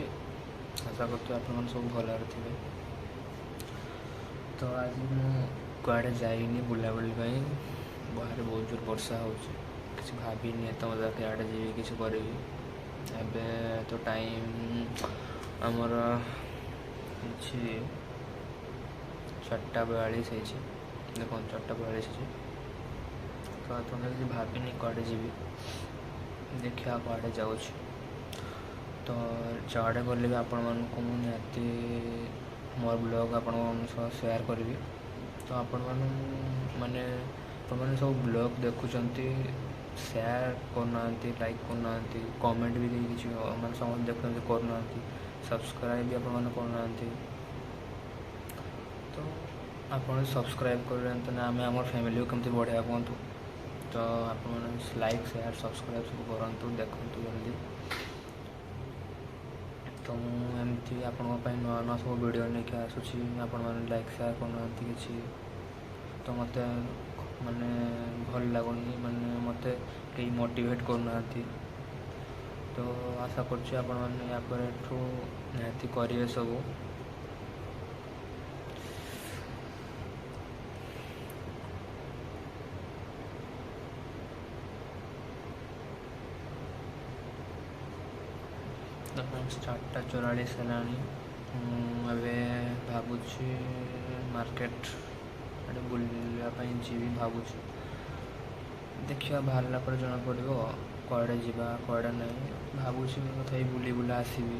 आशा करते आपने सब भलରେ ଥିବେ। तो आज ମୁଁ କୁଆଡ଼େ ଯାଇନି ବୁଲାବୁଲି ପାଇଁ। ବାହାରେ ବହୁତ ଜୋର ବର୍ଷା ହେଉଛି। କିଛି ଭାବିନି ଏତେ ମଜା କୁଆଡ଼େ ଯିବି କିଛି କରିବି। ଏବେ ତ ଟାଇମ୍ ଆମର କିଛି 4:42 ହେଇଛି। ଦେଖନ୍ତୁ 4:42 ହେଇଛି। ତ ତୁମେ କିଛି ଭାବିନି କୁଆଡ଼େ ଯିବି। ଦେଖିବା କୁଆଡ଼େ ଯାଉଛି। ତ ଯୁଆଡ଼େ ଗଲେ ବି ଆପଣମାନଙ୍କୁ ମୁଁ ନିହାତି ମୋର ବ୍ଲଗ୍ ଆପଣମାନଙ୍କ ସହ ସେୟାର କରିବି। ତ ଆପଣମାନେ ସବୁ ବ୍ଲଗ୍ ଦେଖୁଛନ୍ତି, ସେୟାର କରୁନାହାନ୍ତି, ଲାଇକ୍ କରୁନାହାନ୍ତି, କମେଣ୍ଟ ବି କେହି କିଛି ମାନେ ସମସ୍ତେ ଦେଖୁଛନ୍ତି କରୁନାହାନ୍ତି, ସବସ୍କ୍ରାଇବ୍ ବି ଆପଣମାନେ କରୁନାହାନ୍ତି। ତ ଆପଣ ସବସ୍କ୍ରାଇବ୍ କରୁଛନ୍ତି ନା ଆମେ ଆମର ଫ୍ୟାମିଲିକୁ କେମିତି ବଢ଼େଇବା କୁହନ୍ତୁ। ତ ଆପଣମାନେ ଲାଇକ୍ ସେୟାର ସବସ୍କ୍ରାଇବ୍ ସବୁ କରନ୍ତୁ, ଦେଖନ୍ତୁ ଜଲ୍ଦି। ତ ମୁଁ ଏମିତି ଆପଣଙ୍କ ପାଇଁ ନୂଆ ନୂଆ ସବୁ ଭିଡ଼ିଓ ନେଇକି ଆସୁଛି। ଆପଣମାନେ ଲାଇକ୍ ସେୟାର କରୁନାହାନ୍ତି କିଛି, ତ ମୋତେ ମାନେ ଭଲ ଲାଗୁନି, ମାନେ ମୋତେ କେହି ମୋଟିଭେଟ୍ କରୁନାହାନ୍ତି। ତ ଆଶା କରୁଛି ଆପଣମାନେ ୟା ପରଠୁ ନିହାତି କରିବେ ସବୁ। ତ 4:44 ହେଲାଣି। ମୁଁ ଏବେ ଭାବୁଛି ମାର୍କେଟ ଆଡ଼େ ବୁଲିବା ପାଇଁ ଯିବି ଭାବୁଛି। ଦେଖିବା ବାହାରିଲା ପରେ ଜଣାପଡ଼ିବ କୁଆଡ଼େ ଯିବା କୁଆଡ଼େ ନାହିଁ। ଭାବୁଛି ମୁଁ ତଥାପି ବୁଲି ବୁଲା ଆସିବି।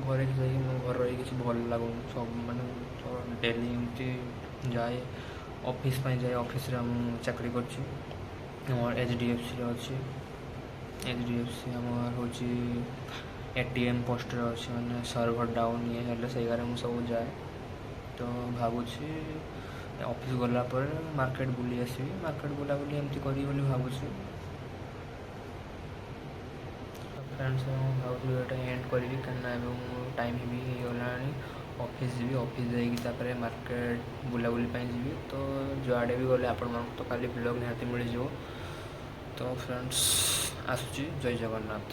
ଘରେ ଯାଇକି ମୋ ଘରେ ରହି କିଛି ଭଲ ଲାଗୁନି। ସବୁ ମାନେ ଡେଲି ଏମିତି ଯାଏ ଅଫିସ୍ ପାଇଁ ଯାଏ। ଅଫିସ୍ରେ ମୁଁ ଚାକିରି କରିଛି, ଆମର HDFCରେ ଅଛି। HDFC ଆମର ହେଉଛି ATM ପୋଷ୍ଟରେ ଅଛି, ମାନେ ସର୍ଭର ଡାଉନ୍ ଇଏ ହେଲେ ସେଇ ଜାଗାରେ ମୁଁ ସବୁ ଯାଏ। ତ ଭାବୁଛି ଅଫିସ୍ ଗଲା ପରେ ମାର୍କେଟ ବୁଲି ଆସିବି। ମାର୍କେଟ ବୁଲାବୁଲି ଏମିତି କରିବି ବୋଲି ଭାବୁଛି। ଫ୍ରେଣ୍ଡସ୍ ମୁଁ ଭାବୁଛି ଏଇଟା ଏଣ୍ଡ କରିବି, କାହିଁକିନା ଏବେ ମୁଁ ଟାଇମ୍ ବି ହେଇଗଲାଣି। ଅଫିସ୍ ଯିବି, ଅଫିସ୍ ଯାଇକି ତାପରେ ମାର୍କେଟ ବୁଲାବୁଲି ପାଇଁ ଯିବି। ତ ଯୁଆଡ଼େ ବି ଗଲେ ଆପଣମାନଙ୍କୁ ତ କାଲି ବ୍ଲଗ୍ ନିହାତି ମିଳିଯିବ। ତ ଫ୍ରେଣ୍ଡସ୍ ଆସୁଛି, ଜୟ ଜଗନ୍ନାଥ।